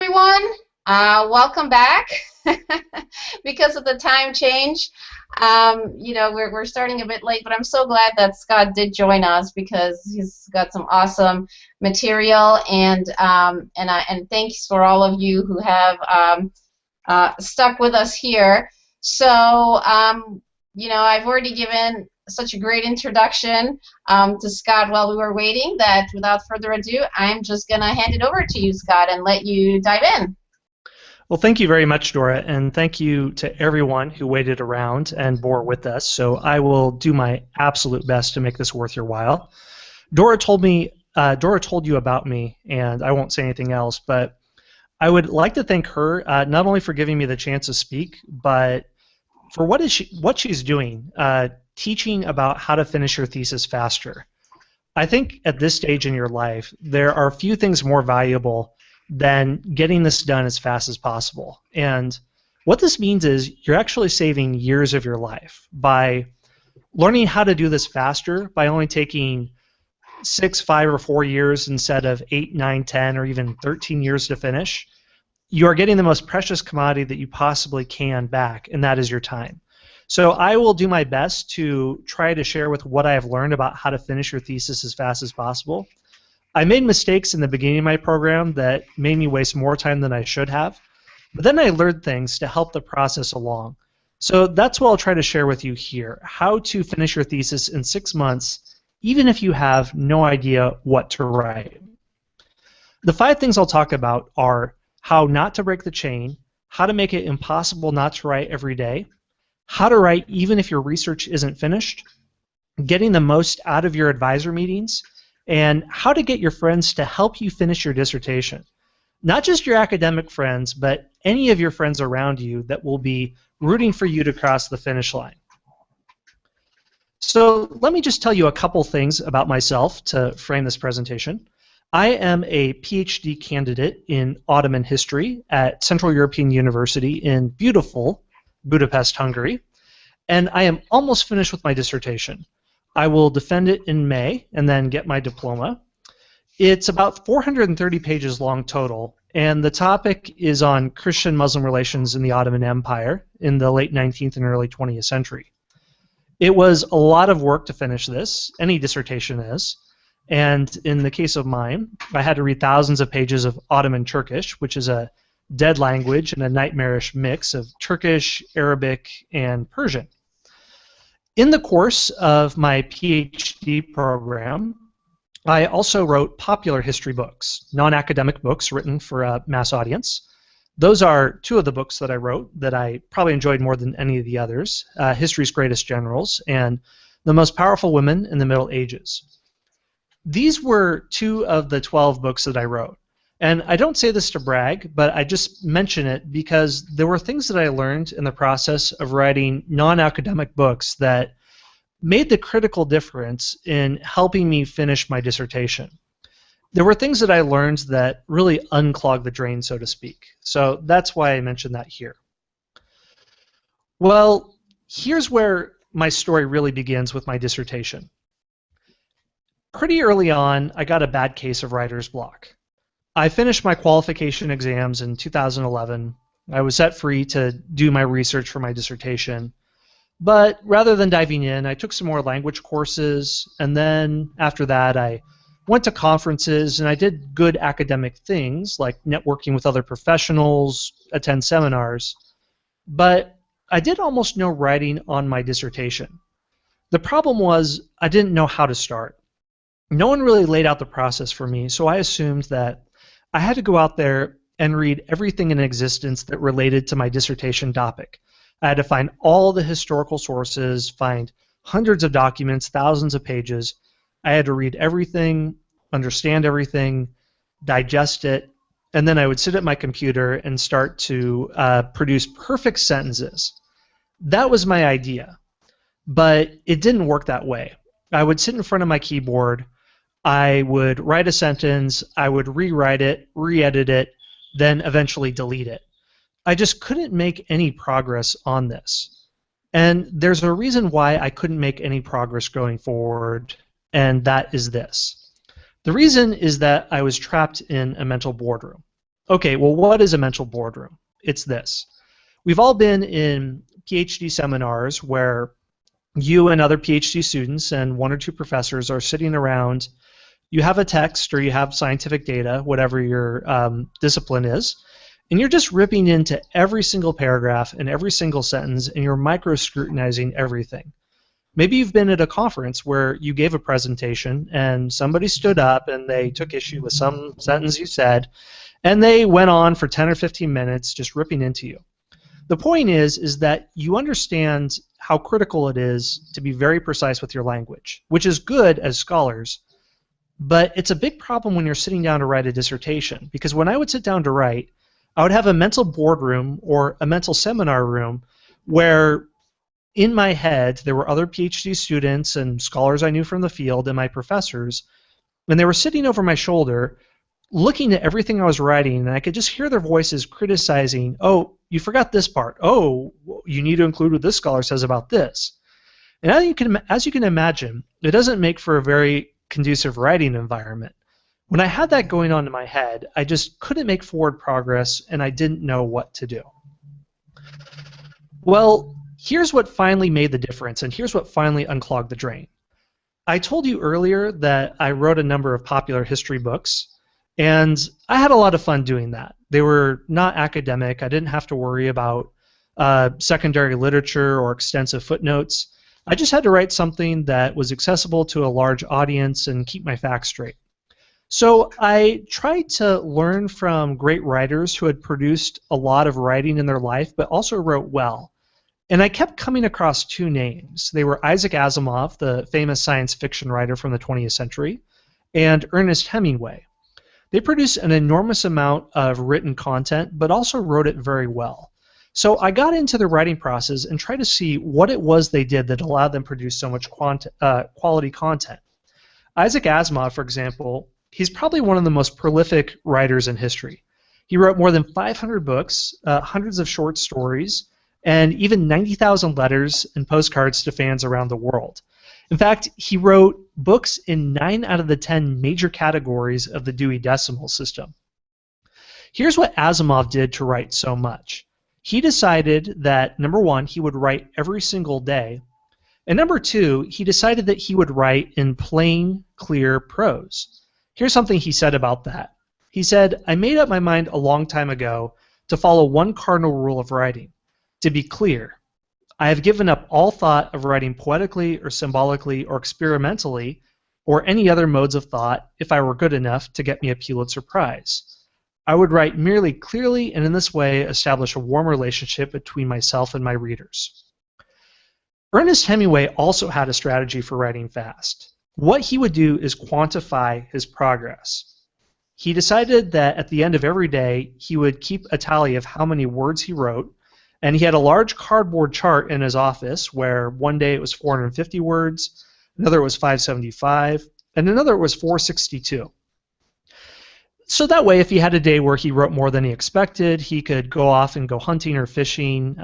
Everyone. Welcome back. Because of the time change, we're starting a bit late, but I'm so glad that Scott did join us because he's got some awesome material, and thanks for all of you who have stuck with us here. So, I've already given such a great introduction to Scott while we were waiting that without further ado, I'm just going to hand it over to you, Scott, and let you dive in. Well, thank you very much, Dora, and thank you to everyone who waited around and bore with us. So I will do my absolute best to make this worth your while. Dora told you about me, and I won't say anything else, but I would like to thank her not only for giving me the chance to speak, but for what she's doing, teaching about how to finish your thesis faster. I think at this stage in your life, there are few things more valuable than getting this done as fast as possible. And what this means is you're actually saving years of your life by learning how to do this faster by only taking 6, 5, or 4 years instead of 8, 9, 10, or even 13 years to finish. You are getting the most precious commodity that you possibly can back, and that is your time. So I will do my best to try to share with what I have learned about how to finish your thesis as fast as possible. I made mistakes in the beginning of my program that made me waste more time than I should have, but then I learned things to help the process along. So that's what I'll try to share with you here, how to finish your thesis in 6 months, even if you have no idea what to write. The 5 things I'll talk about are how not to break the chain, how to make it impossible not to write every day, how to write even if your research isn't finished, getting the most out of your advisor meetings, and how to get your friends to help you finish your dissertation. Not just your academic friends, but any of your friends around you that will be rooting for you to cross the finish line. So let me just tell you a couple things about myself to frame this presentation. I am a PhD candidate in Ottoman history at Central European University in beautiful Budapest, Hungary, and I am almost finished with my dissertation. I will defend it in May and then get my diploma. It's about 430 pages long total, and the topic is on Christian-Muslim relations in the Ottoman Empire in the late 19th and early 20th century. It was a lot of work to finish this, any dissertation is, and in the case of mine, I had to read thousands of pages of Ottoman Turkish, which is a dead language and a nightmarish mix of Turkish, Arabic, and Persian. In the course of my PhD program, I also wrote popular history books, non-academic books written for a mass audience. Those are 2 of the books that I wrote that I probably enjoyed more than any of the others, History's Greatest Generals and The Most Powerful Women in the Middle Ages. These were 2 of the 12 books that I wrote. And I don't say this to brag, but I just mention it because there were things that I learned in the process of writing non-academic books that made the critical difference in helping me finish my dissertation. There were things that I learned that really unclogged the drain, so to speak. So that's why I mentioned that here. Well, here's where my story really begins with my dissertation. Pretty early on, I got a bad case of writer's block. I finished my qualification exams in 2011. I was set free to do my research for my dissertation. But rather than diving in, I took some more language courses, and then after that I went to conferences and I did good academic things like networking with other professionals, attend seminars. But I did almost no writing on my dissertation. The problem was I didn't know how to start. No one really laid out the process for me, so I assumed that I had to go out there and read everything in existence that related to my dissertation topic. I had to find all the historical sources, find hundreds of documents, thousands of pages. I had to read everything, understand everything, digest it, and then I would sit at my computer and start to produce perfect sentences. That was my idea, but it didn't work that way. I would sit in front of my keyboard, I would write a sentence, I would rewrite it, re-edit it, then eventually delete it. I just couldn't make any progress on this. And there's a reason why I couldn't make any progress going forward, and that is this. The reason is that I was trapped in a mental boardroom. Okay, well, what is a mental boardroom? It's this. We've all been in PhD seminars where you and other PhD students and one or two professors are sitting around. You have a text or you have scientific data, whatever your discipline is, and you're just ripping into every single paragraph and every single sentence, and you're micro-scrutinizing everything. Maybe you've been at a conference where you gave a presentation and somebody stood up and they took issue with some sentence you said, and they went on for 10 or 15 minutes just ripping into you. The point is that you understand how critical it is to be very precise with your language, which is good as scholars, but it's a big problem when you're sitting down to write a dissertation, because when I would sit down to write, I would have a mental boardroom or a mental seminar room where in my head there were other PhD students and scholars I knew from the field and my professors, and they were sitting over my shoulder looking at everything I was writing, and I could just hear their voices criticizing, oh, you forgot this part. Oh, you need to include what this scholar says about this. And as you can imagine, it doesn't make for a very conducive writing environment. When I had that going on in my head, I just couldn't make forward progress, and I didn't know what to do. Well, here's what finally made the difference, and here's what finally unclogged the drain. I told you earlier that I wrote a number of popular history books, and I had a lot of fun doing that. They were not academic. I didn't have to worry about secondary literature or extensive footnotes. I just had to write something that was accessible to a large audience and keep my facts straight. So I tried to learn from great writers who had produced a lot of writing in their life, but also wrote well. And I kept coming across two names. They were Isaac Asimov, the famous science fiction writer from the 20th century, and Ernest Hemingway. They produced an enormous amount of written content, but also wrote it very well. So I got into the writing process and tried to see what it was they did that allowed them to produce so much quality content. Isaac Asimov, for example, he's probably one of the most prolific writers in history. He wrote more than 500 books, hundreds of short stories, and even 90,000 letters and postcards to fans around the world. In fact, he wrote books in 9 out of the 10 major categories of the Dewey Decimal System. Here's what Asimov did to write so much. He decided that, number one, he would write every single day, and number two, he decided that he would write in plain, clear prose. Here's something he said about that. He said, I made up my mind a long time ago to follow one cardinal rule of writing, to be clear. I have given up all thought of writing poetically or symbolically or experimentally or any other modes of thought if I were good enough to get me a Pulitzer Prize. I would write merely clearly and in this way establish a warm relationship between myself and my readers. Ernest Hemingway also had a strategy for writing fast. What he would do is quantify his progress. He decided that at the end of every day he would keep a tally of how many words he wrote, and he had a large cardboard chart in his office where one day it was 450 words, another it was 575, and another it was 462. So that way, if he had a day where he wrote more than he expected, he could go off and go hunting or fishing,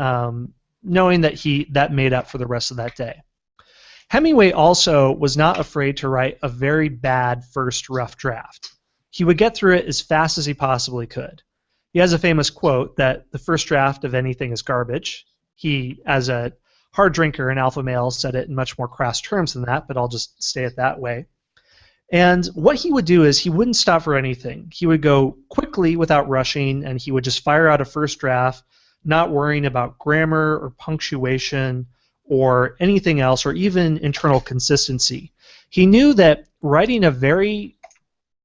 knowing that that made up for the rest of that day. Hemingway also was not afraid to write a very bad first rough draft. He would get through it as fast as he possibly could. He has a famous quote that the first draft of anything is garbage. He, as a hard drinker and alpha male, said it in much more crass terms than that, but I'll just say it that way. And what he would do is he wouldn't stop for anything. He would go quickly without rushing, and he would just fire out a first draft, not worrying about grammar or punctuation or anything else, or even internal consistency. He knew that writing a very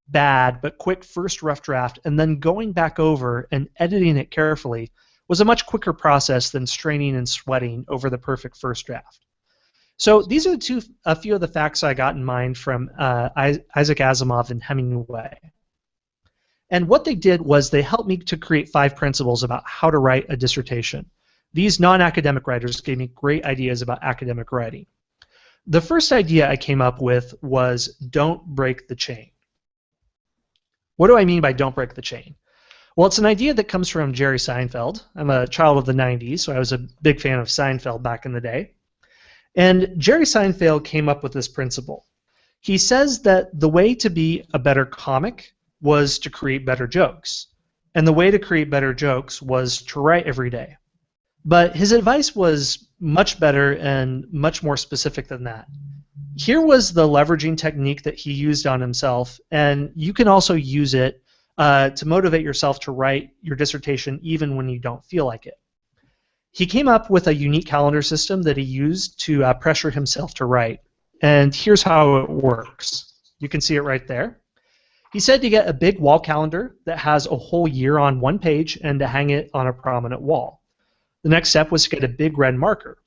bad but quick first rough draft and then going back over and editing it carefully was a much quicker process than straining and sweating over the perfect first draft. So these are a few of the facts I got in mind from Isaac Asimov and Hemingway. And what they did was they helped me to create 5 principles about how to write a dissertation. These non-academic writers gave me great ideas about academic writing. The first idea I came up with was don't break the chain. What do I mean by don't break the chain? Well, it's an idea that comes from Jerry Seinfeld. I'm a child of the 90s, so I was a big fan of Seinfeld back in the day. And Jerry Seinfeld came up with this principle. He says that the way to be a better comic was to create better jokes. and the way to create better jokes was to write every day. But his advice was much better and much more specific than that. Here was the leveraging technique that he used on himself, and you can also use it to motivate yourself to write your dissertation even when you don't feel like it. He came up with a unique calendar system that he used to pressure himself to write, and here's how it works. You can see it right there. He said to get a big wall calendar that has a whole year on one page and to hang it on a prominent wall. The next step was to get a big red marker.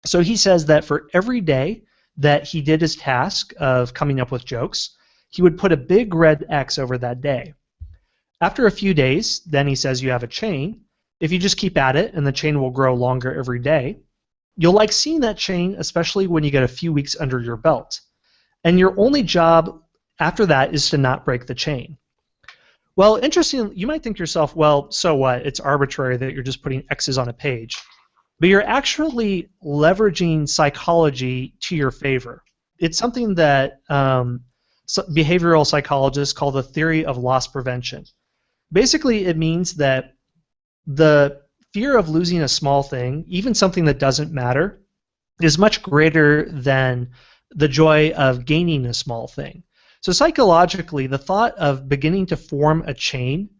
So he says that for every day that he did his task of coming up with jokes, he would put a big red X over that day. After a few days, then he says you have a chain. If you just keep at it and the chain will grow longer every day, you'll like seeing that chain, especially when you get a few weeks under your belt. And your only job after that is to not break the chain. Well, interesting, you might think to yourself, well, so what? It's arbitrary that you're just putting X's on a page. But you're actually leveraging psychology to your favor. It's something that behavioral psychologists call the theory of loss prevention. Basically, it means that the fear of losing a small thing, even something that doesn't matter, is much greater than the joy of gaining a small thing. So psychologically, the thought of beginning to form a chain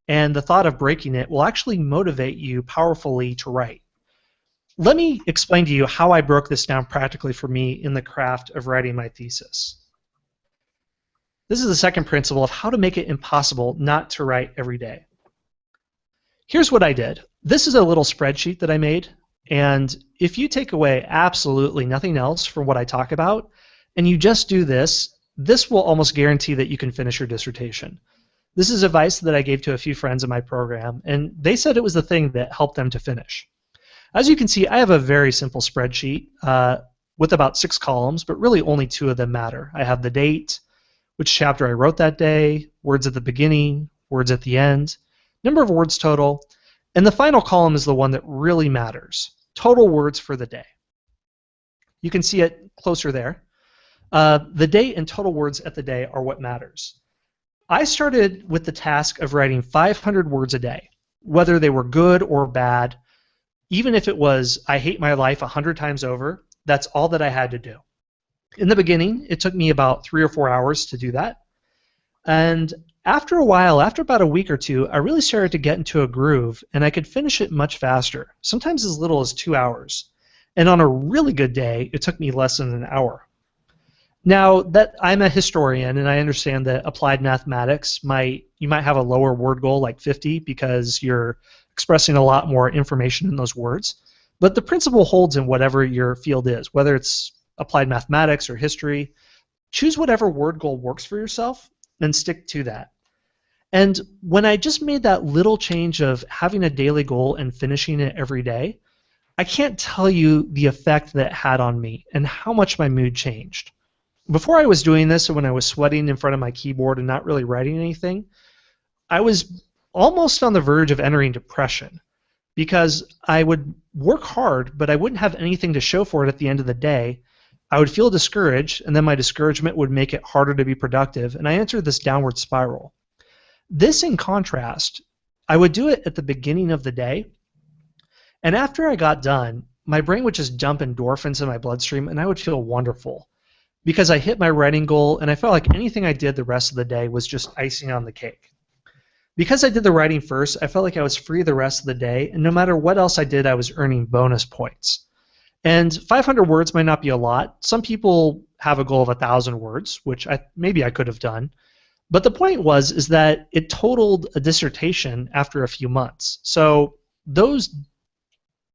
and the thought of breaking it will actually motivate you powerfully to write. Let me explain to you how I broke this down practically for me in the craft of writing my thesis. This is the second principle of how to make it impossible not to write every day. Here's what I did. This is a little spreadsheet that I made, and if you take away absolutely nothing else from what I talk about, and you just do this, this will almost guarantee that you can finish your dissertation. This is advice that I gave to a few friends in my program, and they said it was the thing that helped them to finish. As you can see, I have a very simple spreadsheet with about 6 columns, but really only 2 of them matter. I have the date, which chapter I wrote that day, words at the beginning, words at the end, number of words total, and the final column is the one that really matters, total words for the day. You can see it closer there. The date and total words at the day are what matters. I started with the task of writing 500 words a day, whether they were good or bad. Even if it was, I hate my life 100 times over, that's all that I had to do. In the beginning, it took me about 3 or 4 hours to do that. And after a while, after about a week or 2, I really started to get into a groove, and I could finish it much faster, sometimes as little as 2 hours. And on a really good day, it took me less than an hour. Now, that I'm a historian, and I understand that applied mathematics you might have a lower word goal like 50 because you're expressing a lot more information in those words. But the principle holds in whatever your field is, whether it's applied mathematics or history. Choose whatever word goal works for yourself and stick to that. And when I just made that little change of having a daily goal and finishing it every day, I can't tell you the effect that it had on me and how much my mood changed. Before I was doing this, when I was sweating in front of my keyboard and not really writing anything, I was almost on the verge of entering depression because I would work hard, but I wouldn't have anything to show for it at the end of the day. I would feel discouraged, and then my discouragement would make it harder to be productive, and I entered this downward spiral. This, in contrast, I would do it at the beginning of the day, and after I got done, my brain would just dump endorphins in my bloodstream, and I would feel wonderful because I hit my writing goal, and I felt like anything I did the rest of the day was just icing on the cake. Because I did the writing first, I felt like I was free the rest of the day, and no matter what else I did, I was earning bonus points. And 500 words might not be a lot. Some people have a goal of 1,000 words, which maybe I could have done. But the point is that it totaled a dissertation after a few months. So those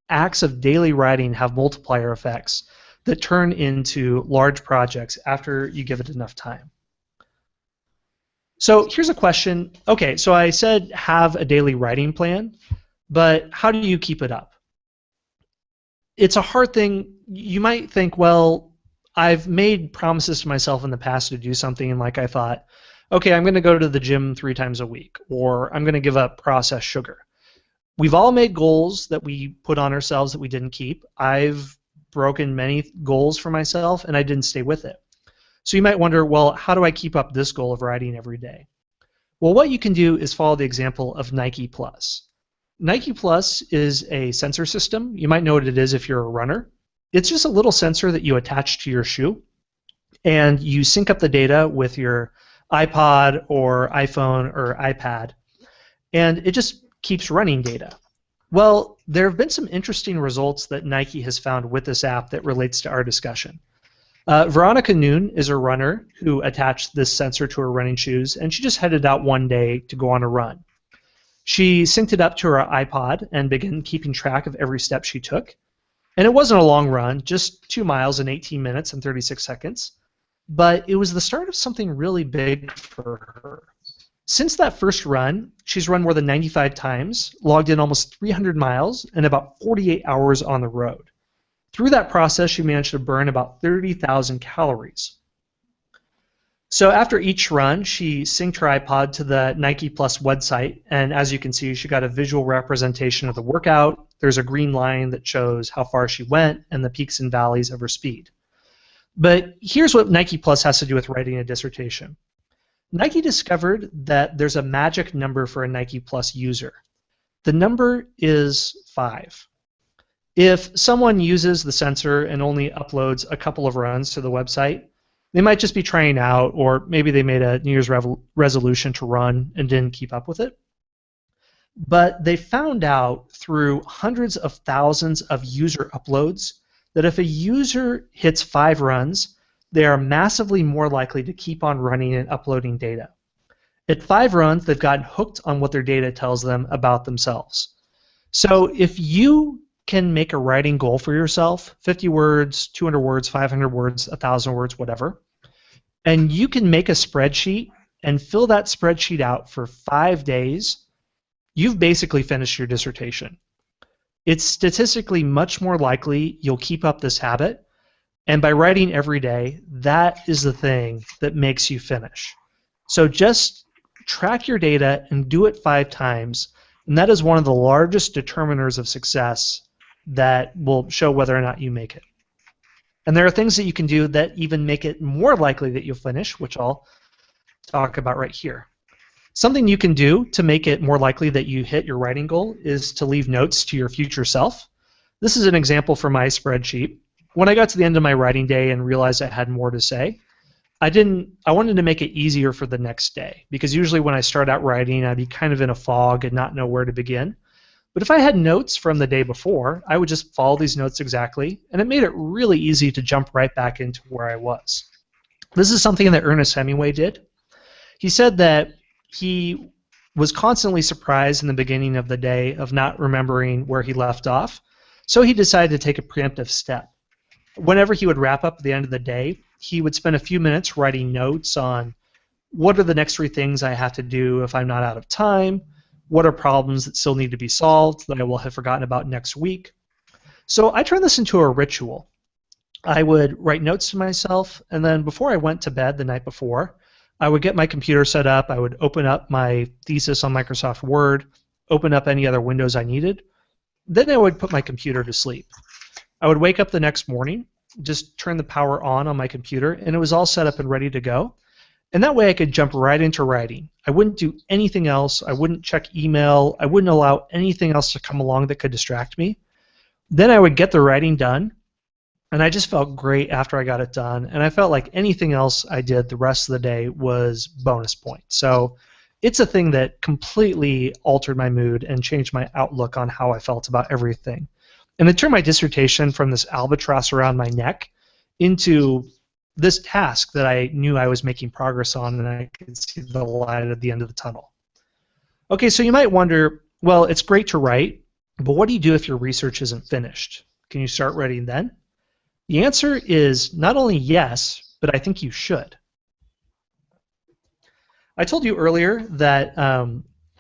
acts of daily writing have multiplier effects that turn into large projects after you give it enough time. So here's a question. Okay, so I said have a daily writing plan, but how do you keep it up? It's a hard thing. You might think, well, I've made promises to myself in the past to do something, and like I thought, okay, I'm going to go to the gym 3 times a week, or I'm going to give up processed sugar. We've all made goals that we put on ourselves that we didn't keep. I've broken many goals for myself, and I didn't stay with it. So you might wonder, well, how do I keep up this goal of writing every day? Well, what you can do is follow the example of Nike Plus. Nike Plus is a sensor system. You might know what it is if you're a runner. It's just a little sensor that you attach to your shoe, and you sync up the data with your iPod or iPhone or iPad, and it just keeps running data. Well, there have been some interesting results that Nike has found with this app that relates to our discussion. Veronica Noon is a runner who attached this sensor to her running shoes, and she just headed out one day to go on a run. She synced it up to her iPod and began keeping track of every step she took. And it wasn't a long run, just 2 miles in 18 minutes and 36 seconds. But it was the start of something really big for her. Since that first run, she's run more than 95 times, logged in almost 300 miles, and about 48 hours on the road. Through that process, she managed to burn about 30,000 calories. So after each run, she synced her iPod to the Nike Plus website, and as you can see, she got a visual representation of the workout. There's a green line that shows how far she went and the peaks and valleys of her speed. But here's what Nike Plus has to do with writing a dissertation. Nike discovered that there's a magic number for a Nike Plus user. The number is 5. If someone uses the sensor and only uploads a couple of runs to the website, they might just be trying out, or maybe they made a New Year's resolution to run and didn't keep up with it. But they found out through hundreds of thousands of user uploads that if a user hits 5 runs, they are massively more likely to keep on running and uploading data. At 5 runs, they've gotten hooked on what their data tells them about themselves. So if you can make a writing goal for yourself, 50 words, 200 words, 500 words, 1,000 words, whatever, and you can make a spreadsheet and fill that spreadsheet out for 5 days, you've basically finished your dissertation. It's statistically much more likely you'll keep up this habit, and by writing every day, that is the thing that makes you finish. So just track your data and do it 5 times, and that is one of the largest determiners of success that will show whether or not you make it. And there are things that you can do that even make it more likely that you'll finish, which I'll talk about right here. Something you can do to make it more likely that you hit your writing goal is to leave notes to your future self. This is an example from my spreadsheet. When I got to the end of my writing day and realized I had more to say, I wanted to make it easier for the next day, because usually when I start out writing, I'd be kind of in a fog and not know where to begin. But if I had notes from the day before, I would just follow these notes exactly, and it made it really easy to jump right back into where I was. This is something that Ernest Hemingway did. He said that he was constantly surprised in the beginning of the day of not remembering where he left off, so he decided to take a preemptive step. Whenever he would wrap up at the end of the day, he would spend a few minutes writing notes on what are the next 3 things I have to do if I'm not out of time, what are problems that still need to be solved that I will have forgotten about next week. So I turned this into a ritual. I would write notes to myself, and then before I went to bed the night before, I would get my computer set up, I would open up my thesis on Microsoft Word, open up any other windows I needed, then I would put my computer to sleep. I would wake up the next morning, just turn the power on my computer, and it was all set up and ready to go. And that way I could jump right into writing. I wouldn't do anything else. I wouldn't check email. I wouldn't allow anything else to come along that could distract me. Then I would get the writing done, and I just felt great after I got it done. And I felt like anything else I did the rest of the day was bonus points. So it's a thing that completely altered my mood and changed my outlook on how I felt about everything. And it turned my dissertation from this albatross around my neck into this task that I knew I was making progress on, and I could see the light at the end of the tunnel. Okay, so you might wonder, well, it's great to write, but what do you do if your research isn't finished? Can you start writing then? The answer is not only yes, but I think you should. I told you earlier that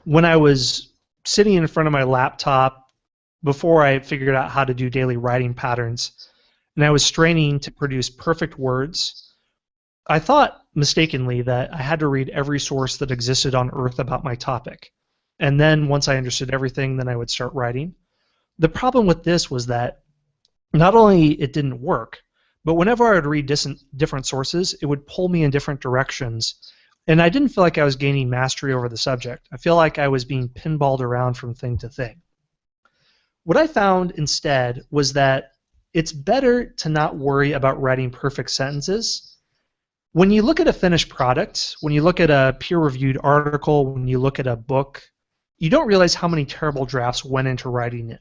when I was sitting in front of my laptop before I figured out how to do daily writing patterns, and I was straining to produce perfect words, I thought mistakenly that I had to read every source that existed on Earth about my topic. And then once I understood everything, then I would start writing. The problem with this was that not only it didn't work, but whenever I would read different sources, it would pull me in different directions, And I didn't feel like I was gaining mastery over the subject. I feel like I was being pinballed around from thing to thing. What I found instead was that it's better to not worry about writing perfect sentences. When you look at a finished product, when you look at a peer-reviewed article, when you look at a book, you don't realize how many terrible drafts went into writing it.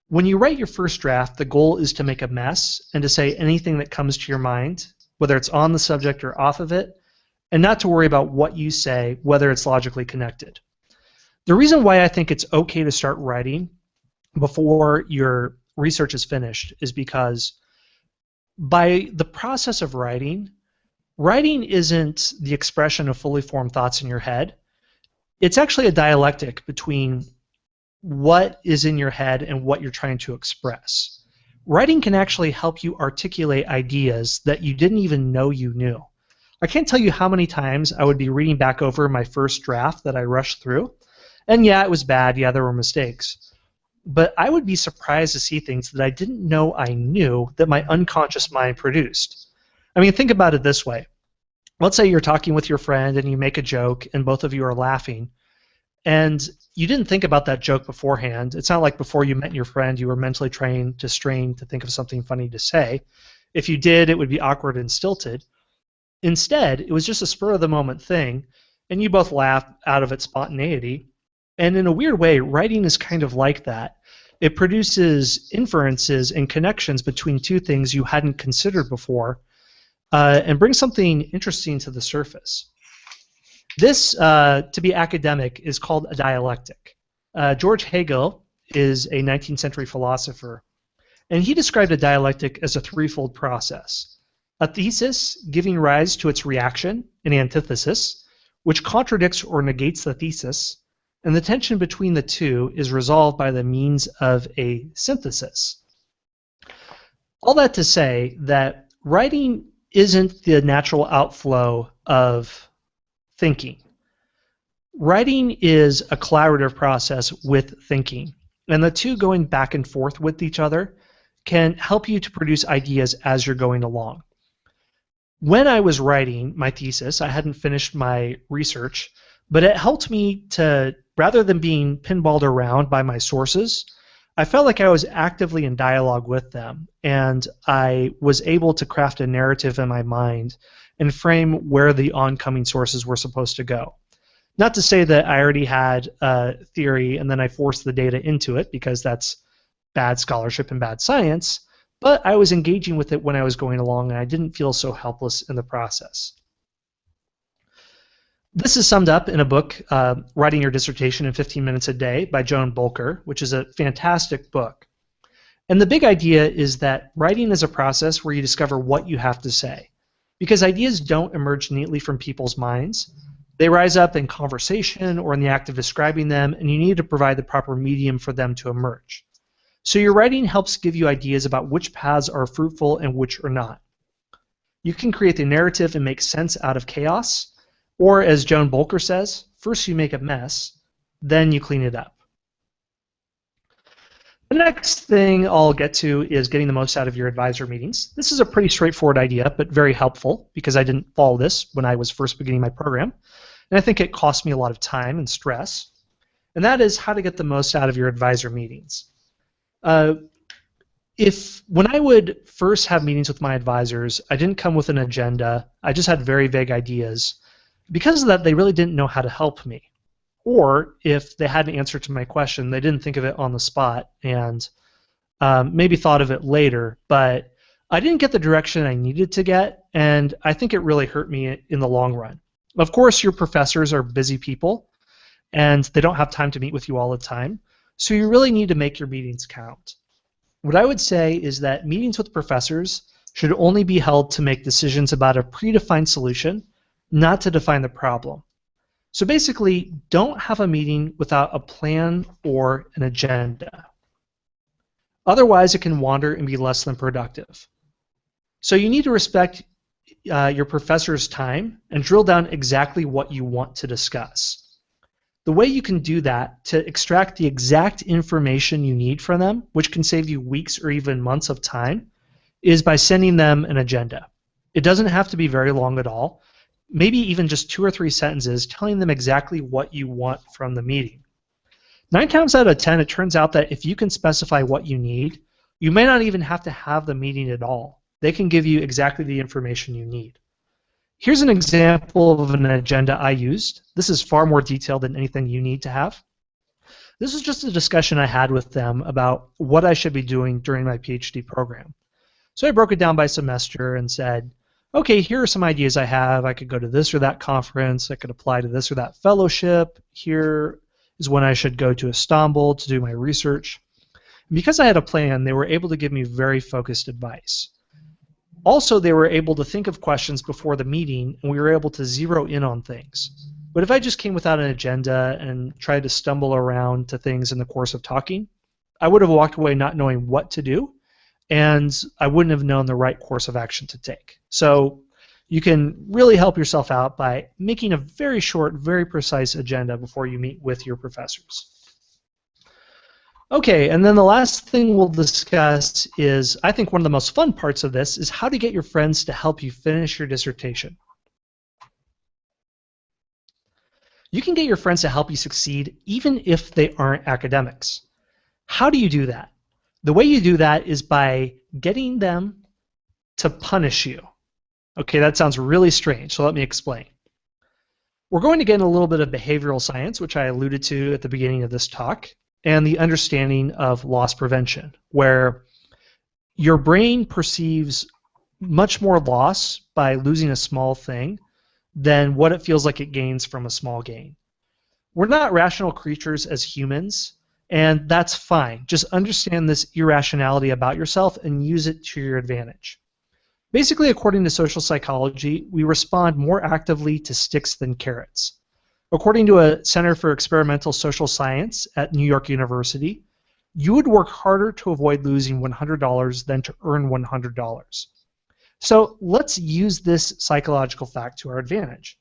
When you write your first draft, the goal is to make a mess and to say anything that comes to your mind, whether it's on the subject or off of it, and not to worry about what you say, whether it's logically connected. The reason why I think it's okay to start writing before your research is finished is because by the process of writing, writing isn't the expression of fully formed thoughts in your head. It's actually a dialectic between what is in your head and what you're trying to express. Writing can actually help you articulate ideas that you didn't even know you knew. I can't tell you how many times I would be reading back over my first draft that I rushed through, and yeah, it was bad, yeah, there were mistakes. But I would be surprised to see things that I didn't know I knew that my unconscious mind produced. I mean, think about it this way. Let's say you're talking with your friend and you make a joke and both of you are laughing, and you didn't think about that joke beforehand. It's not like before you met your friend you were mentally trained to strain to think of something funny to say. If you did, it would be awkward and stilted. Instead, it was just a spur-of-the-moment thing, and you both laughed out of its spontaneity. And in a weird way, writing is kind of like that. It produces inferences and connections between two things you hadn't considered before, and brings something interesting to the surface. This, to be academic, is called a dialectic. George Hegel is a 19th century philosopher, and he described a dialectic as a threefold process. A thesis giving rise to its reaction, an antithesis, which contradicts or negates the thesis, and the tension between the two is resolved by the means of a synthesis. All that to say that writing isn't the natural outflow of thinking. Writing is a collaborative process with thinking, and the two going back and forth with each other can help you to produce ideas as you're going along. When I was writing my thesis, I hadn't finished my research, but it helped me to, rather than being pinballed around by my sources, I felt like I was actively in dialogue with them, and I was able to craft a narrative in my mind and frame where the oncoming sources were supposed to go. Not to say that I already had a theory and then I forced the data into it, because that's bad scholarship and bad science, but I was engaging with it when I was going along, and I didn't feel so helpless in the process. This is summed up in a book, Writing Your Dissertation in 15 Minutes a Day by Joan Bolker, which is a fantastic book. And the big idea is that writing is a process where you discover what you have to say, because ideas don't emerge neatly from people's minds. They rise up in conversation or in the act of describing them, and you need to provide the proper medium for them to emerge. So your writing helps give you ideas about which paths are fruitful and which are not. You can create the narrative and make sense out of chaos, or as Joan Bolker says, first you make a mess, then you clean it up. The next thing I'll get to is getting the most out of your advisor meetings. This is a pretty straightforward idea, but very helpful, because I didn't follow this when I was first beginning my program, and I think it cost me a lot of time and stress. And that is how to get the most out of your advisor meetings. When I would first have meetings with my advisors, I didn't come with an agenda. I just had very vague ideas. Because of that, they really didn't know how to help me. Or if they had an answer to my question, they didn't think of it on the spot and maybe thought of it later, but I didn't get the direction I needed to get, and I think it really hurt me in the long run. Of course, your professors are busy people, and they don't have time to meet with you all the time, so you really need to make your meetings count. What I would say is that meetings with professors should only be held to make decisions about a predefined solution, not to define the problem. So basically, don't have a meeting without a plan or an agenda. Otherwise, it can wander and be less than productive. So you need to respect your professor's time and drill down exactly what you want to discuss. The way you can do that to extract the exact information you need from them, which can save you weeks or even months of time, is by sending them an agenda. It doesn't have to be very long at all. maybe even just 2 or 3 sentences telling them exactly what you want from the meeting. 9 times out of 10, it turns out that if you can specify what you need, you may not even have to have the meeting at all. They can give you exactly the information you need. Here's an example of an agenda I used. This is far more detailed than anything you need to have. This is just a discussion I had with them about what I should be doing during my PhD program. So I broke it down by semester and said, okay, here are some ideas I have. I could go to this or that conference. I could apply to this or that fellowship. Here is when I should go to Istanbul to do my research. And because I had a plan, they were able to give me very focused advice. Also, they were able to think of questions before the meeting, and we were able to zero in on things. But if I just came without an agenda and tried to stumble around to things in the course of talking, I would have walked away not knowing what to do, and I wouldn't have known the right course of action to take. So you can really help yourself out by making a very short, very precise agenda before you meet with your professors. Okay, and then the last thing we'll discuss is, I think one of the most fun parts of this is how to get your friends to help you finish your dissertation. You can get your friends to help you succeed even if they aren't academics. How do you do that? The way you do that is by getting them to punish you. Okay, that sounds really strange, so let me explain. We're going to get in a little bit of behavioral science, which I alluded to at the beginning of this talk, and the understanding of loss prevention, where your brain perceives much more loss by losing a small thing than what it feels like it gains from a small gain. We're not rational creatures as humans, and that's fine. Just understand this irrationality about yourself and use it to your advantage. Basically, according to social psychology, we respond more actively to sticks than carrots. According to a Center for Experimental Social Science at New York University, you would work harder to avoid losing $100 than to earn $100. So let's use this psychological fact to our advantage.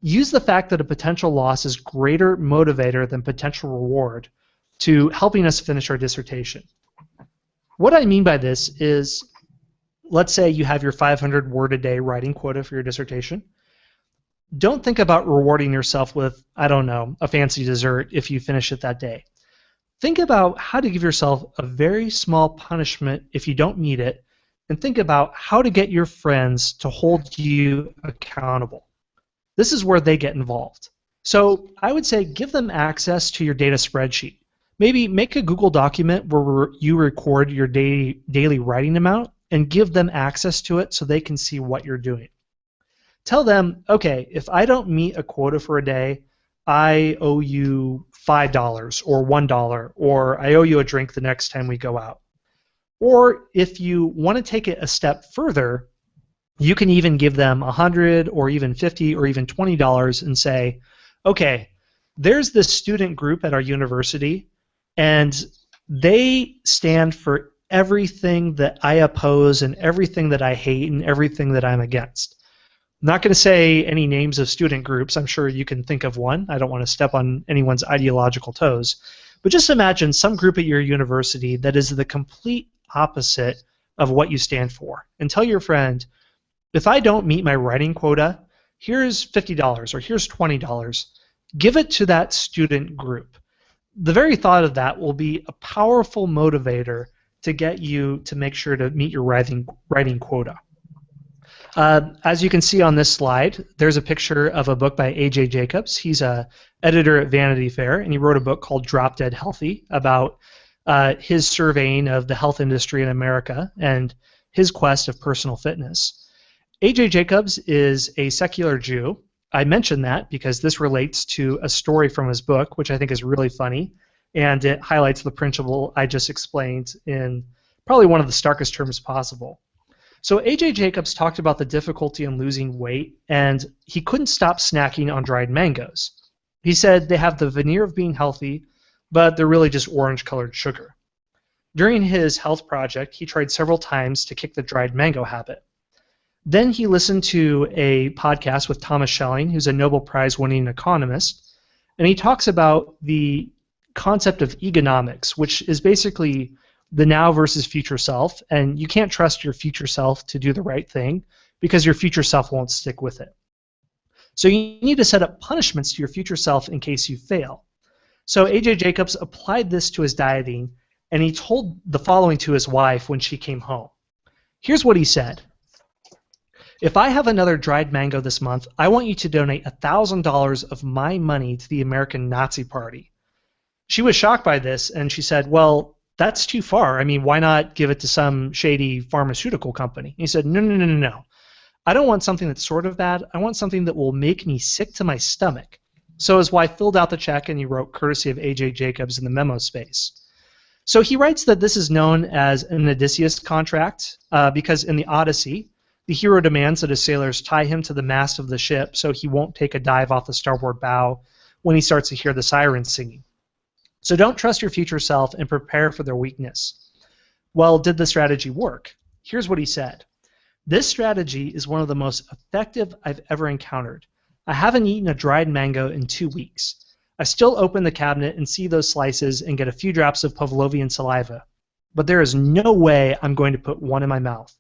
Use the fact that a potential loss is greater motivator than potential reward to helping us finish our dissertation. What I mean by this is, let's say you have your 500 word a day writing quota for your dissertation. Don't think about rewarding yourself with, I don't know, a fancy dessert if you finish it that day. Think about how to give yourself a very small punishment if you don't meet it, and think about how to get your friends to hold you accountable. This is where they get involved. So I would say give them access to your data spreadsheet. Maybe make a Google document where you record your daily writing amount and give them access to it so they can see what you're doing. Tell them, okay, if I don't meet a quota for a day, I owe you $5 or $1, or I owe you a drink the next time we go out. Or if you want to take it a step further, you can even give them $100 or even $50 or even $20 and say, okay, there's this student group at our university, and they stand for everything that I oppose and everything that I hate and everything that I'm against. I'm not going to say any names of student groups. I'm sure you can think of one. I don't want to step on anyone's ideological toes. But just imagine some group at your university that is the complete opposite of what you stand for. And tell your friend, if I don't meet my writing quota, here's $50 or here's $20. Give it to that student group. The very thought of that will be a powerful motivator to get you to make sure to meet your writing quota. As you can see on this slide, there's a picture of a book by A.J. Jacobs. He's an editor at Vanity Fair, and he wrote a book called Drop Dead Healthy about his surveying of the health industry in America and his quest of personal fitness. A.J. Jacobs is a secular Jew. I mention that because this relates to a story from his book, which I think is really funny, and it highlights the principle I just explained in probably one of the starkest terms possible. So A.J. Jacobs talked about the difficulty in losing weight, and he couldn't stop snacking on dried mangoes. He said they have the veneer of being healthy, but they're really just orange-colored sugar. During his health project, he tried several times to kick the dried mango habit. Then he listened to a podcast with Thomas Schelling, who's a Nobel Prize-winning economist, and he talks about the concept of egonomics, which is basically the now versus future self, and you can't trust your future self to do the right thing because your future self won't stick with it. So you need to set up punishments to your future self in case you fail. So A.J. Jacobs applied this to his dieting, and he told the following to his wife when she came home. Here's what he said. If I have another dried mango this month, I want you to donate $1,000 of my money to the American Nazi Party. She was shocked by this, and she said, well, that's too far. I mean, why not give it to some shady pharmaceutical company? And he said, no, no, no, no, no. I don't want something that's sort of bad. I want something that will make me sick to my stomach. So his wife filled out the check, and he wrote courtesy of A.J. Jacobs in the memo space. So he writes that this is known as an Odysseus contract because in the Odyssey, the hero demands that his sailors tie him to the mast of the ship so he won't take a dive off the starboard bow when he starts to hear the sirens singing. So don't trust your future self and prepare for their weakness. Well, did the strategy work? Here's what he said. This strategy is one of the most effective I've ever encountered. I haven't eaten a dried mango in 2 weeks. I still open the cabinet and see those slices and get a few drops of Pavlovian saliva. But there is no way I'm going to put one in my mouth.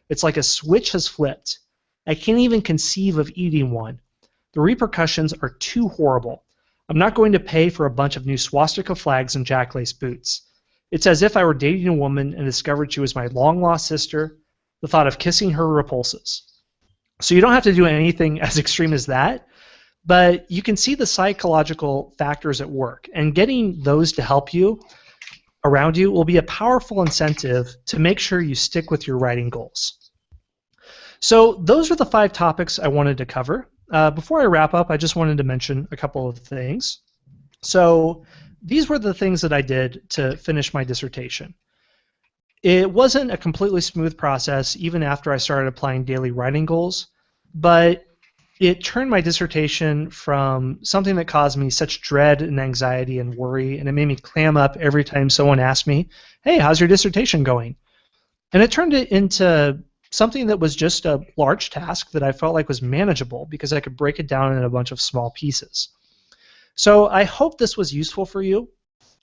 It's like a switch has flipped. I can't even conceive of eating one. The repercussions are too horrible. I'm not going to pay for a bunch of new swastika flags and jacklace boots. It's as if I were dating a woman and discovered she was my long-lost sister. The thought of kissing her repulses. So you don't have to do anything as extreme as that, but you can see the psychological factors at work, and getting those to help you around you will be a powerful incentive to make sure you stick with your writing goals. So those are the 5 topics I wanted to cover. Before I wrap up, I just wanted to mention a couple of things. So these were the things that I did to finish my dissertation. It wasn't a completely smooth process even after I started applying daily writing goals, but it turned my dissertation from something that caused me such dread and anxiety and worry, and it made me clam up every time someone asked me, hey, how's your dissertation going? And it turned it into something that was just a large task that I felt like was manageable because I could break it down in a bunch of small pieces. So I hope this was useful for you,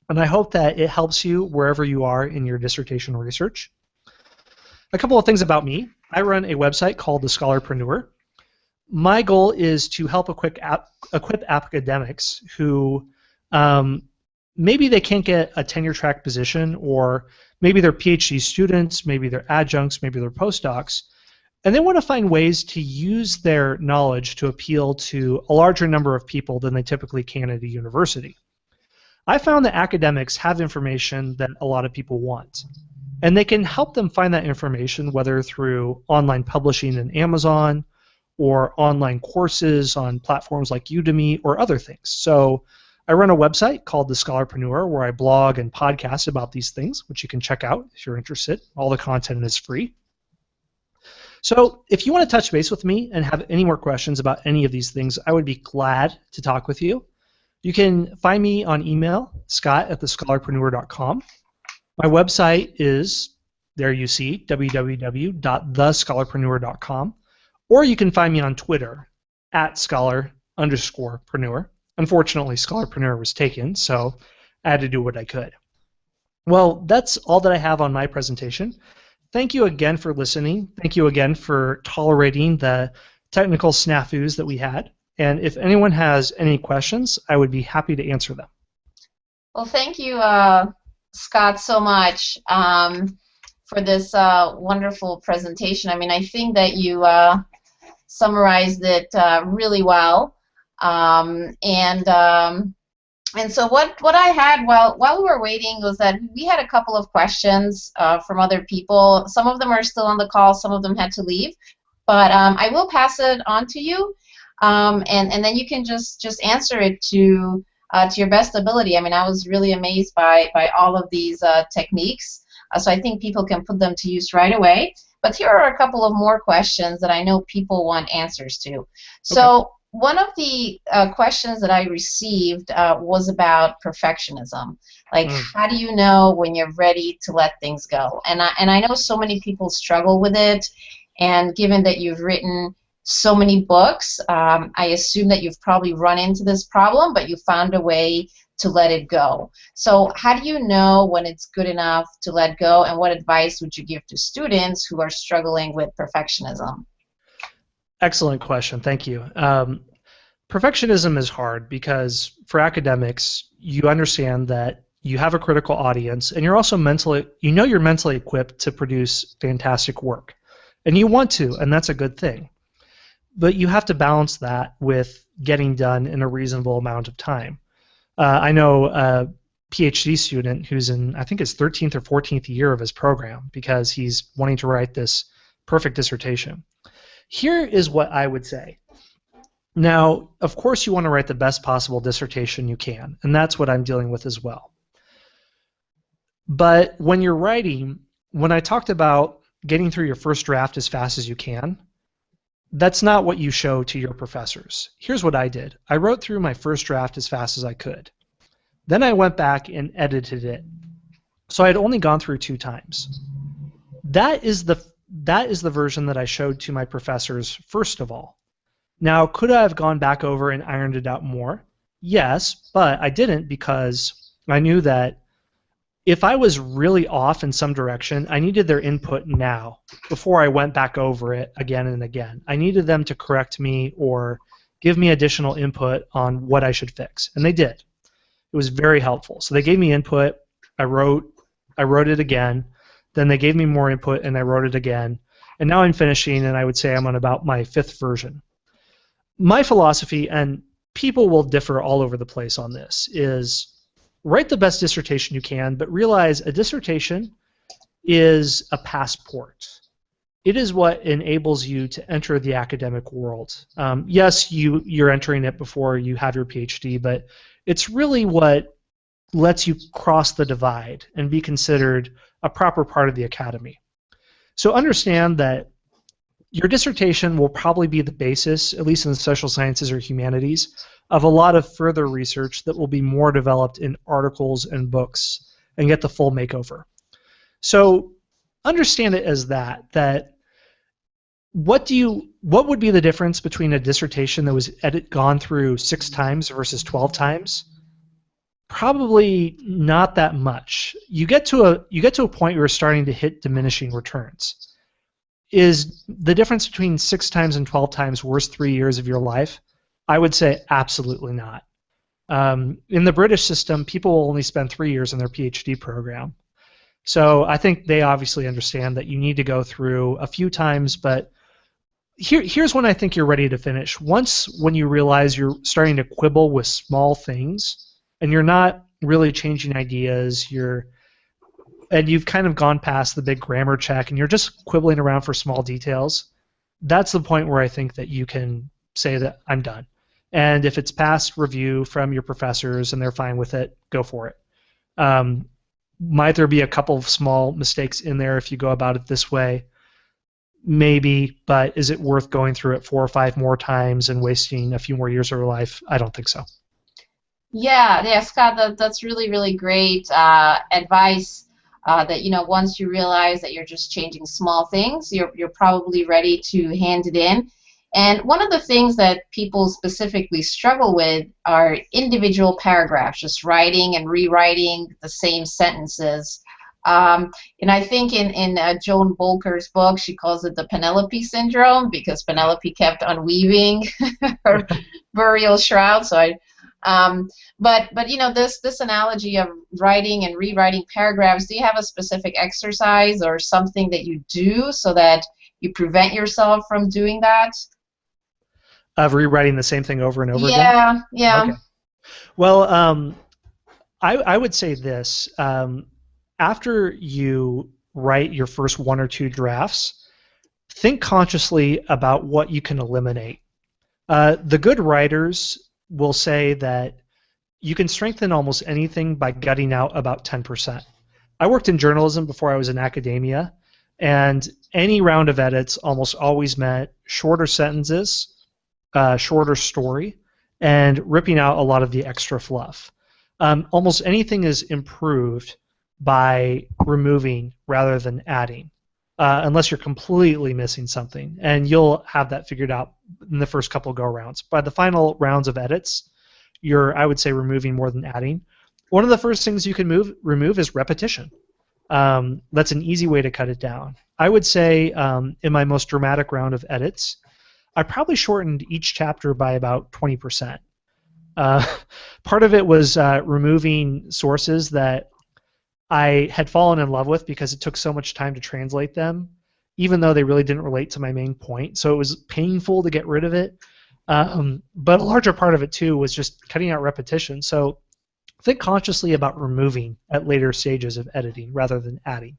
and I hope that it helps you wherever you are in your dissertation research. A couple of things about me. I run a website called The Scholarpreneur. My goal is to help equip academics who maybe they can't get a tenure-track position, or maybe they're PhD students, maybe they're adjuncts, maybe they're postdocs, and they want to find ways to use their knowledge to appeal to a larger number of people than they typically can at a university. I found that academics have information that a lot of people want, and they can help them find that information whether through online publishing in Amazon or online courses on platforms like Udemy or other things. So I run a website called The Scholarpreneur where I blog and podcast about these things, which you can check out if you're interested. All the content is free. So if you want to touch base with me and have any more questions about any of these things, I would be glad to talk with you. You can find me on email, scott@thescholarpreneur.com. My website is, there you see, www.thescholarpreneur.com. Or you can find me on Twitter, @scholar_preneur. Unfortunately, Scholarpreneur was taken, so I had to do what I could. Well, that's all that I have on my presentation. Thank you again for listening. Thank you again for tolerating the technical snafus that we had. And if anyone has any questions, I would be happy to answer them. Well, thank you, Scott, so much for this wonderful presentation. I mean, I think that you summarized it really well. And so what I had while we were waiting was that we had a couple of questions from other people. Some of them are still on the call. Some of them had to leave. But I will pass it on to you, and then you can just answer it to your best ability. I mean, I was really amazed by all of these techniques. So I think people can put them to use right away. But here are a couple of more questions that I know people want answers to. So. Okay. One of the questions that I received was about perfectionism. Like, how do you know when you're ready to let things go? And I know so many people struggle with it. And given that you've written so many books, I assume that you've probably run into this problem, but you found a way to let it go. So how do you know when it's good enough to let go? And what advice would you give to students who are struggling with perfectionism? Excellent question. Thank you. perfectionism is hard because for academics, you understand that you have a critical audience and you're also you're mentally equipped to produce fantastic work. And you want to, and that's a good thing. But you have to balance that with getting done in a reasonable amount of time. I know a PhD student who's in, I think, his 13th or 14th year of his program because he's wanting to write this perfect dissertation. Here is what I would say. Now, of course, you want to write the best possible dissertation you can, and that's what I'm dealing with as well. But when you're writing, when I talked about getting through your first draft as fast as you can, that's not what you show to your professors. Here's what I did. I wrote through my first draft as fast as I could. Then I went back and edited it. So I had only gone through 2 times. That is the version that I showed to my professors first of all. Now, could I have gone back over and ironed it out more? Yes, but I didn't because I knew that if I was really off in some direction, I needed their input now before I went back over it again and again. I needed them to correct me or give me additional input on what I should fix, and they did. It was very helpful. So they gave me input, I wrote it again, then they gave me more input and I wrote it again, and now I'm finishing and I would say I'm on about my 5th version. My philosophy, and people will differ all over the place on this, is write the best dissertation you can, but realize a dissertation is a passport. It is what enables you to enter the academic world. Yes, you're entering it before you have your PhD, but it's really what lets you cross the divide and be considered a proper part of the academy. So understand that your dissertation will probably be the basis, at least in the social sciences or humanities, of a lot of further research that will be more developed in articles and books and get the full makeover. So understand it as that what would be the difference between a dissertation that was gone through 6 times versus 12 times? Probably not that much. You get to a point where you're starting to hit diminishing returns. Is the difference between 6 times and 12 times worth 3 years of your life? I would say absolutely not. In the British system, people will only spend 3 years in their PhD program. So I think they obviously understand that you need to go through a few times, but here's when I think you're ready to finish. When you realize you're starting to quibble with small things and you're not really changing ideas, and you've kind of gone past the big grammar check and you're just quibbling around for small details, that's the point where I think that you can say that I'm done. And if it's past review from your professors and they're fine with it, go for it. Might there be a couple of small mistakes in there if you go about it this way? Maybe, but is it worth going through it 4 or 5 more times and wasting a few more years of your life? I don't think so. Yeah, Scott, that's really, really great advice. That once you realize that you're just changing small things, you're probably ready to hand it in. And one of the things that people specifically struggle with are individual paragraphs, just writing and rewriting the same sentences. And I think in Joan Bolker's book, she calls it the Penelope syndrome because Penelope kept unweaving her burial shroud. So but this analogy of writing and rewriting paragraphs, do you have a specific exercise or something that you do so that you prevent yourself from doing that? Of rewriting the same thing over and over again? Yeah. Okay. Well, I would say this. After you write your first 1 or 2 drafts, think consciously about what you can eliminate. The good writers will say that you can strengthen almost anything by gutting out about 10%. I worked in journalism before I was in academia, and any round of edits almost always meant shorter sentences, shorter story, and ripping out a lot of the extra fluff. Almost anything is improved by removing rather than adding, unless you're completely missing something, and you'll have that figured out in the first couple go-rounds. By the final rounds of edits, you're, I would say, removing more than adding. One of the first things you can remove is repetition. That's an easy way to cut it down. I would say in my most dramatic round of edits, I probably shortened each chapter by about 20%. Uh, Part of it was removing sources that I had fallen in love with because it took so much time to translate them, even though they really didn't relate to my main point. So it was painful to get rid of it. But a larger part of it, too, was just cutting out repetition. So think consciously about removing at later stages of editing rather than adding.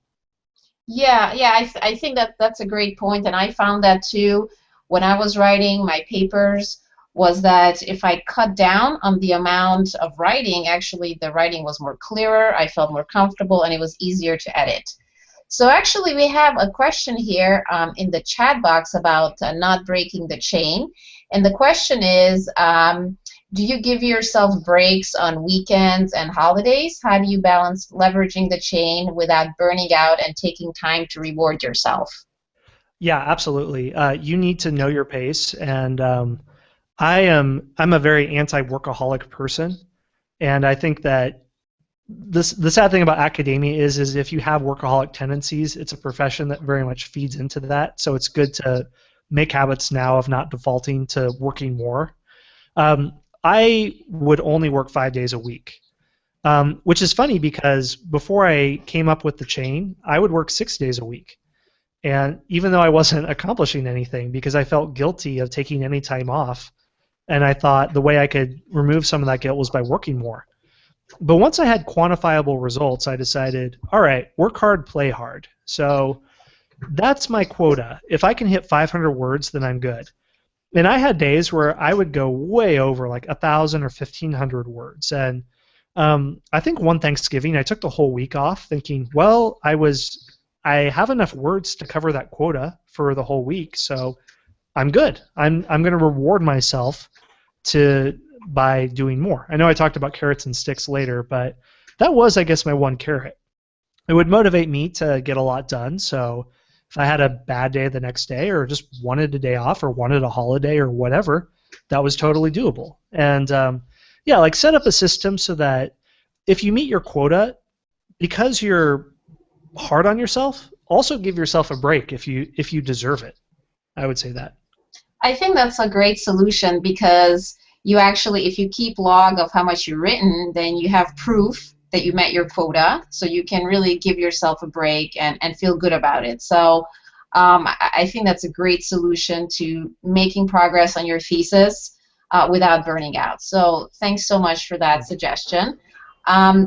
Yeah, I think that that's a great point, and I found that too when I was writing my papers, was that if I cut down on the amount of writing, actually the writing was more clearer, I felt more comfortable, and it was easier to edit. So actually, we have a question here in the chat box about not breaking the chain, and the question is, do you give yourself breaks on weekends and holidays? How do you balance leveraging the chain without burning out and taking time to reward yourself? Yeah, absolutely. You need to know your pace, and I'm a very anti-workaholic person, and I think that the sad thing about academia is if you have workaholic tendencies, it's a profession that very much feeds into that. So it's good to make habits now of not defaulting to working more. I would only work 5 days a week, which is funny because before I came up with the chain, I would work 6 days a week. And even though I wasn't accomplishing anything because I felt guilty of taking any time off, and I thought the way I could remove some of that guilt was by working more. But once I had quantifiable results, I decided, all right, work hard, play hard. So that's my quota. If I can hit 500 words, then I'm good. And I had days where I would go way over, like 1,000 or 1,500 words. And I think one Thanksgiving, I took the whole week off, thinking, well, I have enough words to cover that quota for the whole week, so I'm good. I'm going to reward myself by doing more. I know I talked about carrots and sticks later, but that was, I guess, my one carrot. It would motivate me to get a lot done. So if I had a bad day the next day or just wanted a day off or wanted a holiday or whatever, that was totally doable. And yeah, like set up a system so that if you meet your quota, because you're hard on yourself, also give yourself a break if you deserve it. I would say that. I think that's a great solution because you actually, if you keep log of how much you've written, then you have proof that you met your quota, so you can really give yourself a break and feel good about it. So I think that's a great solution to making progress on your thesis without burning out. So thanks so much for that suggestion.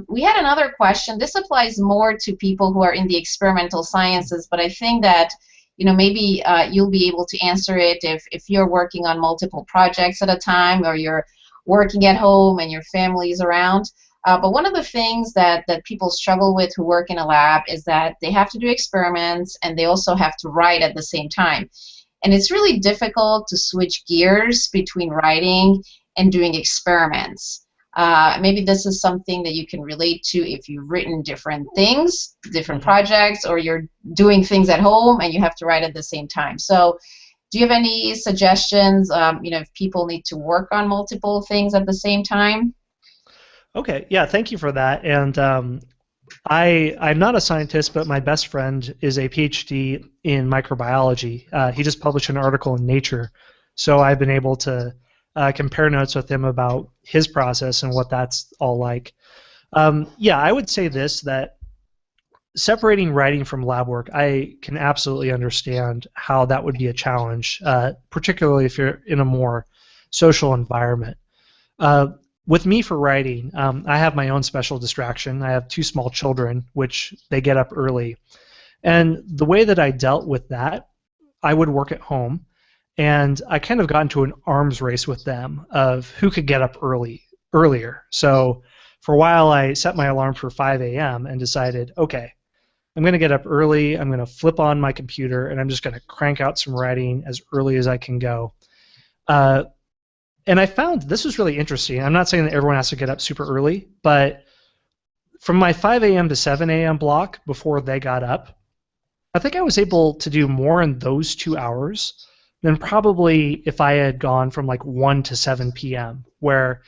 We had another question. This applies more to people who are in the experimental sciences, but I think that maybe you'll be able to answer it if you're working on multiple projects at a time or you're working at home and your family's around. But one of the things that people struggle with who work in a lab is that they have to do experiments and they also have to write at the same time. And it's really difficult to switch gears between writing and doing experiments. Maybe this is something that you can relate to if you've written different things, different projects, or you're doing things at home and you have to write at the same time. So do you have any suggestions, if people need to work on multiple things at the same time? Okay, yeah, thank you for that. And I'm not a scientist, but my best friend is a PhD in microbiology. He just published an article in Nature, so I've been able to compare notes with him about his process and what that's all like. Yeah, I would say this, that separating writing from lab work, I can absolutely understand how that would be a challenge, particularly if you're in a more social environment. With me for writing, I have my own special distraction. I have two small children, which they get up early. And the way that I dealt with that, I would work at home, and I kind of got into an arms race with them of who could get up earlier. So for a while, I set my alarm for 5 a.m. and decided, okay, I'm going to get up early, I'm going to flip on my computer, and I'm just going to crank out some writing as early as I can go. And I found this was really interesting. I'm not saying that everyone has to get up super early, but from my 5 a.m. to 7 a.m. block before they got up, I think I was able to do more in those 2 hours than probably if I had gone from like 1 to 7 p.m., where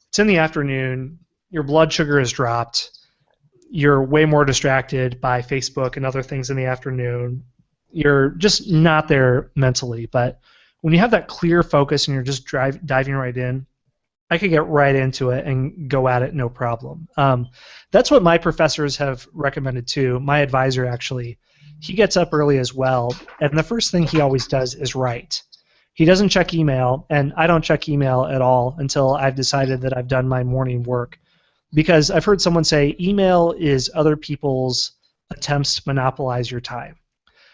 it's in the afternoon, your blood sugar is dropped, you're way more distracted by Facebook and other things in the afternoon, you're just not there mentally. But when you have that clear focus and you're just diving right in, I could get right into it and go at it no problem. That's what my professors have recommended too. My advisor actually, he gets up early as well, and the first thing he always does is write. He doesn't check email, and I don't check email at all until I've decided that I've done my morning work. Because I've heard someone say email is other people's attempts to monopolize your time.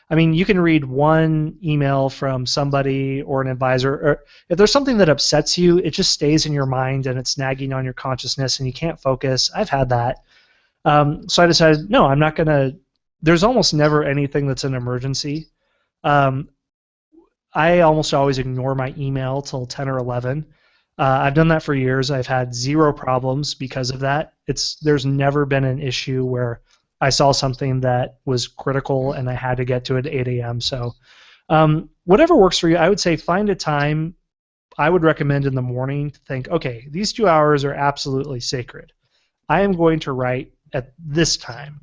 I mean, you can read one email from somebody or an advisor, or if there's something that upsets you, it just stays in your mind and it's nagging on your consciousness and you can't focus. I've had that. So I decided, no, I'm not going to. There's almost never anything that's an emergency. Um, I almost always ignore my email till 10 or 11. I've done that for years. I've had zero problems because of that. There's never been an issue where I saw something that was critical and I had to get to it at 8 a.m. So whatever works for you, I would say find a time. I would recommend in the morning to think, okay, these 2 hours are absolutely sacred. I am going to write at this time.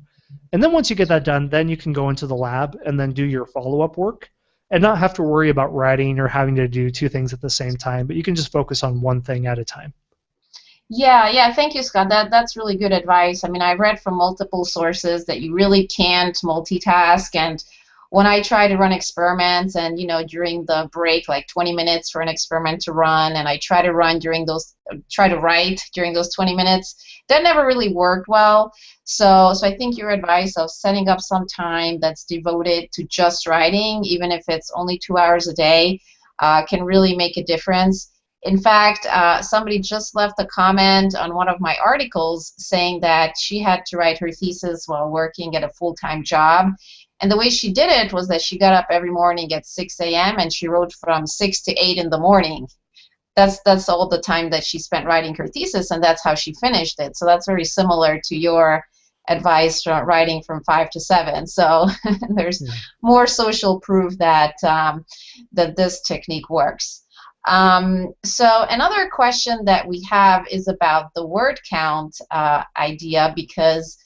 And then once you get that done, then you can go into the lab and then do your follow-up work and not have to worry about writing or having to do two things at the same time, but you can just focus on one thing at a time. Yeah, thank you, Scott. That's really good advice. I mean, I've read from multiple sources that you really can't multitask, and when I try to run experiments and, during the break, like 20 minutes for an experiment to run, and I try to write during those 20 minutes, that never really worked well. So I think your advice of setting up some time that's devoted to just writing, even if it's only 2 hours a day, can really make a difference. In fact, somebody just left a comment on one of my articles saying that she had to write her thesis while working at a full-time job. And the way she did it was that she got up every morning at 6 a.m. and she wrote from 6 to 8 in the morning. That's all the time that she spent writing her thesis, and that's how she finished it. So that's very similar to your advice from writing from 5 to 7. So there's more social proof that this technique works. So another question that we have is about the word count idea, because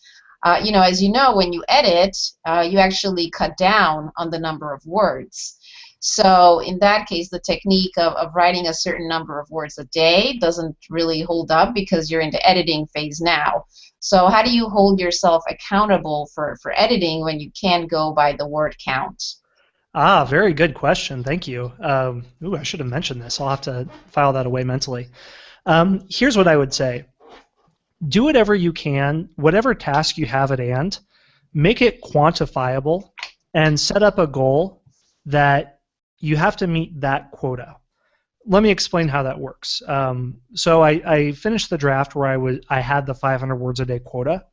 as you know, when you edit, you actually cut down on the number of words. So in that case, the technique of writing a certain number of words a day doesn't really hold up because you're in the editing phase now. So how do you hold yourself accountable for editing when you can't go by the word count? Very good question. Thank you. I should have mentioned this. I'll have to file that away mentally. Here's what I would say. Do whatever you can, whatever task you have at hand, make it quantifiable and set up a goal that you have to meet that quota. Let me explain how that works. So I finished the draft where I had the 500 words a day quota.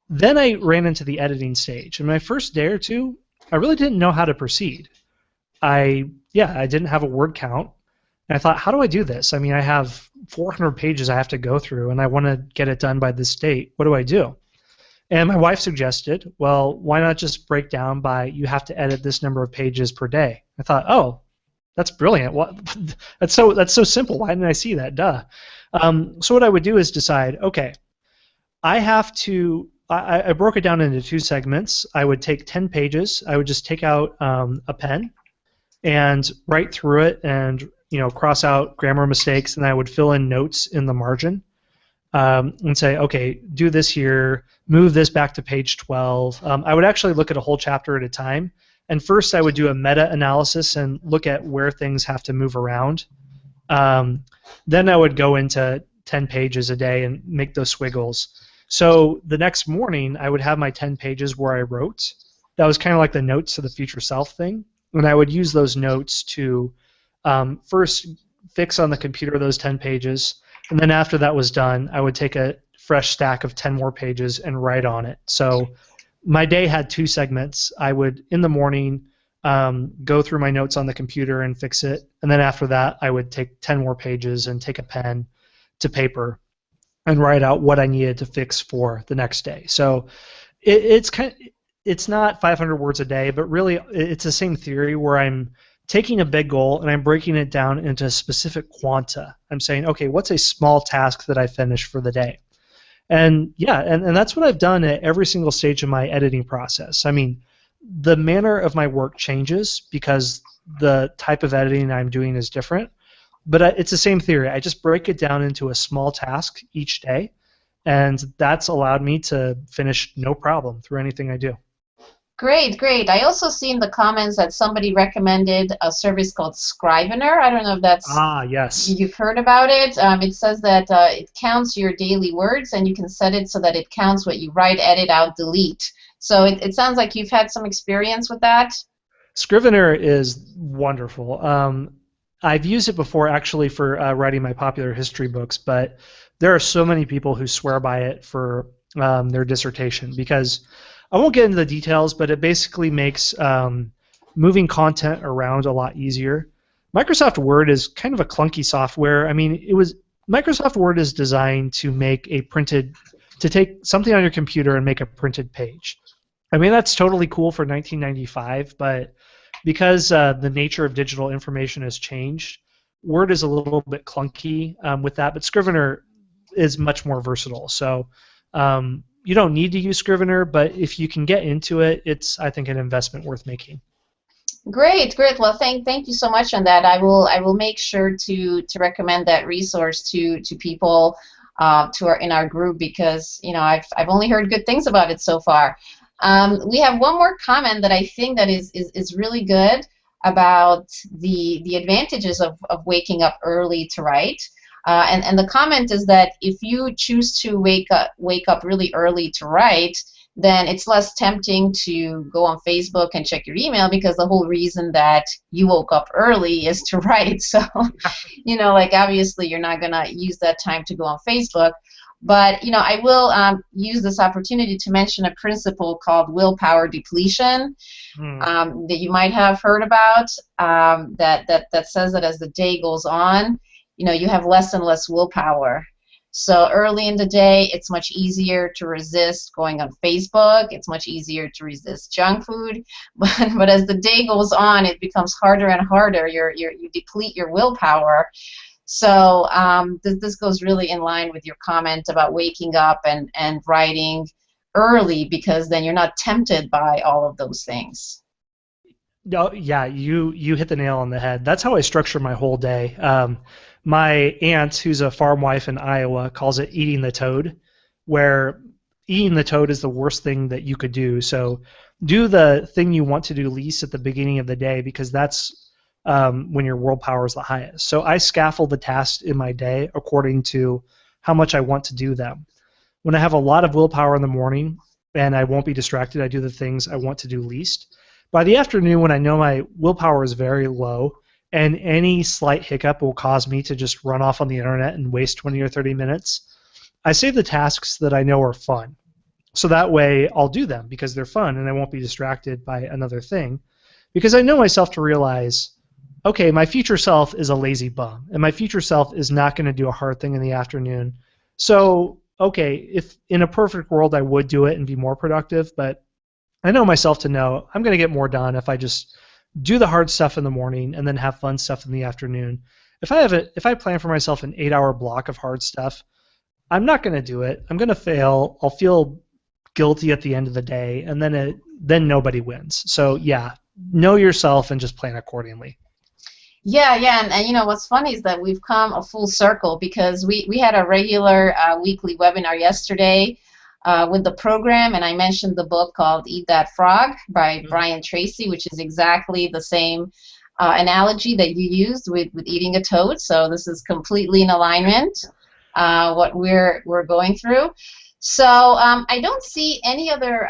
Then I ran into the editing stage. In my first day or two, I really didn't know how to proceed. I didn't have a word count. And I thought, how do I do this? I mean, I have 400 pages I have to go through, and I want to get it done by this date. What do I do? And my wife suggested, well, why not just break down by you have to edit this number of pages per day? I thought, oh, that's brilliant. What? That's so simple. Why didn't I see that? Duh. So what I would do is decide, okay, I broke it down into two segments. I would take 10 pages. I would just take out a pen and write through it and cross out grammar mistakes, and I would fill in notes in the margin and say, okay, do this here, move this back to page 12. I would actually look at a whole chapter at a time, and first I would do a meta-analysis and look at where things have to move around. Then I would go into 10 pages a day and make those squiggles. So the next morning I would have my 10 pages where I wrote. That was kind of like the notes to the future self thing, and I would use those notes to first fix on the computer those 10 pages, and then after that was done, I would take a fresh stack of 10 more pages and write on it. So my day had two segments. I would, in the morning, go through my notes on the computer and fix it, and then after that, I would take 10 more pages and take a pen to paper and write out what I needed to fix for the next day. So it's not 500 words a day, but really it's the same theory where I'm taking a big goal and I'm breaking it down into specific quanta. I'm saying, okay, what's a small task that I finish for the day? And yeah, and that's what I've done at every single stage of my editing process. I mean, the manner of my work changes because the type of editing I'm doing is different. But it's the same theory. I just break it down into a small task each day, and that's allowed me to finish no problem through anything I do. Great, great. I also see in the comments that somebody recommended a service called Scrivener. I don't know if that's Ah, yes. you've heard about it. It says that it counts your daily words, and you can set it so that it counts what you write, edit out, delete. So it sounds like you've had some experience with that. Scrivener is wonderful. I've used it before actually for writing my popular history books, but there are so many people who swear by it for their dissertation because I won't get into the details, but it basically makes moving content around a lot easier. Microsoft Word is kind of a clunky software. I mean, Microsoft Word is designed to to take something on your computer and make a printed page. I mean, that's totally cool for 1995, but because the nature of digital information has changed, Word is a little bit clunky with that, but Scrivener is much more versatile. So you don't need to use Scrivener, but if you can get into it, it's, I think, an investment worth making. Great, great. Well, thank you so much on that. I will make sure to recommend that resource to people in our group because I've only heard good things about it so far. We have one more comment that I think that is really good about the advantages of waking up early to write. And the comment is that if you choose to wake up really early to write, then it's less tempting to go on Facebook and check your email because the whole reason that you woke up early is to write. So, like obviously you're not gonna use that time to go on Facebook. But I will use this opportunity to mention a principle called willpower depletion that you might have heard about. That says that as the day goes on, you have less and less willpower. So early in the day, it's much easier to resist going on Facebook. It's much easier to resist junk food. But as the day goes on, it becomes harder and harder. You deplete your willpower. So this goes really in line with your comment about waking up and writing early because then you're not tempted by all of those things. Oh, yeah, you hit the nail on the head. That's how I structure my whole day. My aunt, who's a farm wife in Iowa, calls it eating the toad, where eating the toad is the worst thing that you could do. So do the thing you want to do least at the beginning of the day because that's when your willpower is the highest. So I scaffold the tasks in my day according to how much I want to do them. When I have a lot of willpower in the morning and I won't be distracted, I do the things I want to do least. By the afternoon, when I know my willpower is very low and any slight hiccup will cause me to just run off on the internet and waste 20 or 30 minutes, I save the tasks that I know are fun. So that way I'll do them because they're fun and I won't be distracted by another thing. Because I know myself to realize, okay, my future self is a lazy bum and my future self is not going to do a hard thing in the afternoon. So, okay, if in a perfect world I would do it and be more productive, but I know myself to know I'm going to get more done if I just do the hard stuff in the morning and then have fun stuff in the afternoon. If I plan for myself an 8-hour block of hard stuff, I'm not going to do it. I'm going to fail. I'll feel guilty at the end of the day, and then nobody wins. So yeah, know yourself and just plan accordingly. Yeah, and what's funny is that we've come a full circle because we had a regular weekly webinar yesterday with the program, and I mentioned the book called Eat That Frog by Brian Tracy, which is exactly the same analogy that you used with eating a toad. So this is completely in alignment what we're going through. So I don't see any other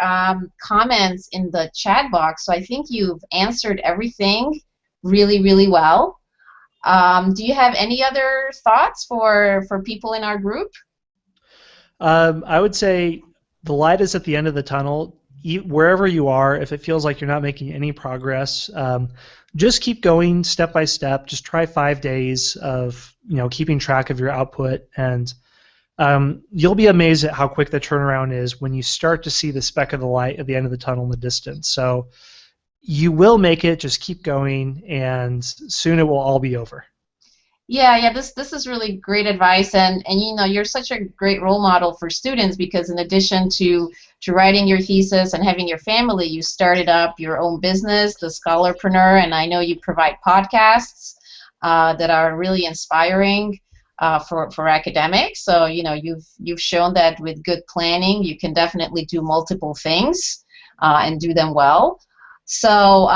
comments in the chat box, so I think you've answered everything really, really well. Do you have any other thoughts for people in our group? I would say the light is at the end of the tunnel. Wherever you are, if it feels like you're not making any progress, just keep going step by step. Just try 5 days of keeping track of your output, and you'll be amazed at how quick the turnaround is when you start to see the speck of the light at the end of the tunnel in the distance. So you will make it. Just keep going, and soon it will all be over. Yeah, this is really great advice, and you know, you're such a great role model for students because in addition to writing your thesis and having your family, you started up your own business, the Scholarpreneur, and I know you provide podcasts that are really inspiring for academics. So you know, you've shown that with good planning, you can definitely do multiple things and do them well. So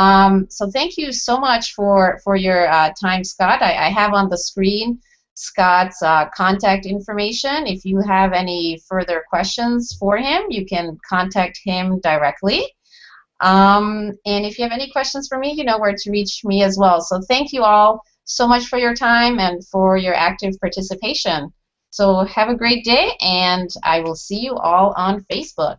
thank you so much for your time, Scott. I have on the screen Scott's contact information. If you have any further questions for him, you can contact him directly. And if you have any questions for me, you know where to reach me as well. So thank you all so much for your time and for your active participation. So have a great day, and I will see you all on Facebook.